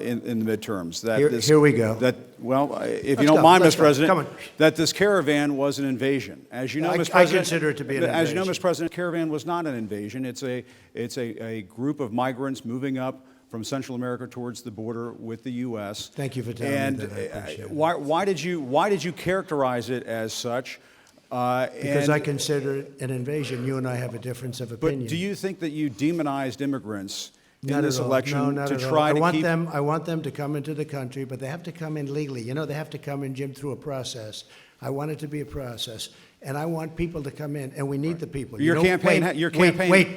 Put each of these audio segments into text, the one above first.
in the midterms. That Here we go. If you don't mind, Mr. President, Come on. that this caravan was an invasion. As you know, Mr. President, I consider it to be an invasion. As you know, Mr. President, caravan was not an invasion. It's a group of migrants moving up from Central America towards the border with the U.S. Thank you for telling me that. I appreciate it. Why did you characterize it as such? Because I consider it an invasion. You and I have a difference of opinion. But do you think that you demonized immigrants in Not this at all. election No, not to at try all. to keep? I want them to come into the country, but they have to come in legally. You know, they have to come in, Jim, through a process. I want it to be a process, and I want people to come in, and we need the people. Your campaign. Wait.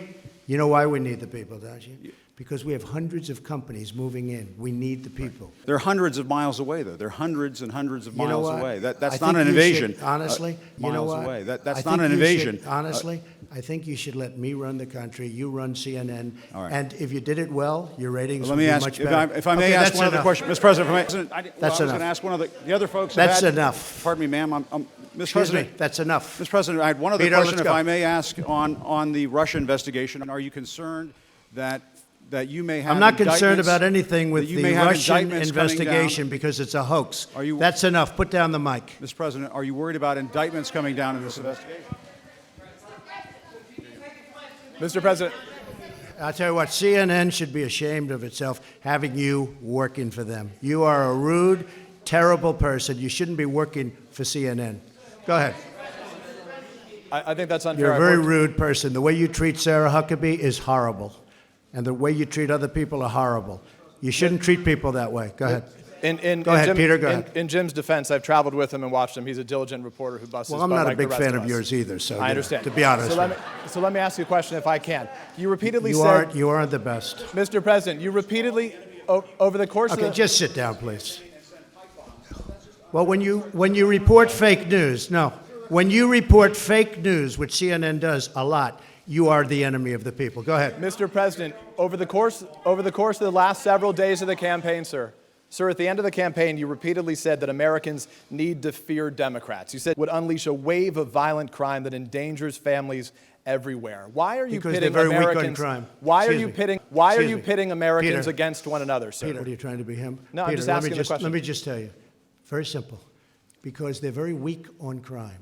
You know why we need the people, don't you? Because we have hundreds of companies moving in. We need the people. They're hundreds of miles away, though. They're hundreds and hundreds of miles away. That's not an you invasion. should, honestly, you know miles what? away. That's not an invasion. Honestly, I think you should let me run the country. You run CNN. All right. And if you did it well, your ratings would Let me be ask, much better. if I may ask one other question, Mr. President. I was going enough. to ask one of the other folks. That's enough. Pardon me, ma'am. Mr. Excuse President, me. That's enough. Mr. President, I had one other Peter, question, let's if go. I may ask, on the Russia investigation. Are you concerned that you may have? I'm not concerned indictments- about anything with that you the may have Russian indictments coming down? investigation because it's a hoax. Are you- That's enough. Put down the mic. Mr. President, are you worried about indictments coming down in this investigation? Mr. President. I'll tell you what, CNN should be ashamed of itself having you working for them. You are a rude, terrible person. You shouldn't be working for CNN. Go ahead. I think that's unfair. You're a very rude person. The way you treat Sarah Huckabee is horrible. And the way you treat other people are horrible. You shouldn't treat people that way. Go ahead. Go ahead, Peter, go ahead. In Jim's defense, I've traveled with him and watched him. He's a diligent reporter who busts his Well, I'm butt not a like the big rest fan of of us. yours either, so I understand. to be honest. So let me ask you a question if I can. You repeatedly You said... aren't the best. Mr. President, you repeatedly, over the course of Okay, the... just sit down, please. Well, when you report fake news, when you report fake news, which CNN does a lot, you are the enemy of the people. Go ahead. Mr. President, over the course of the last several days of the campaign, sir, at the end of the campaign, you repeatedly said that Americans need to fear Democrats. You said it would unleash a wave of violent crime that endangers families everywhere. Why are you Because pitting they're very weak on Americans? crime. Why are Excuse you me. pitting? Excuse me. Pitting Americans Peter. against one another, sir? Peter, what are you trying to be him? No, I'm Peter, just asking the question. Let me just tell you, very simple. Because they're very weak on crime.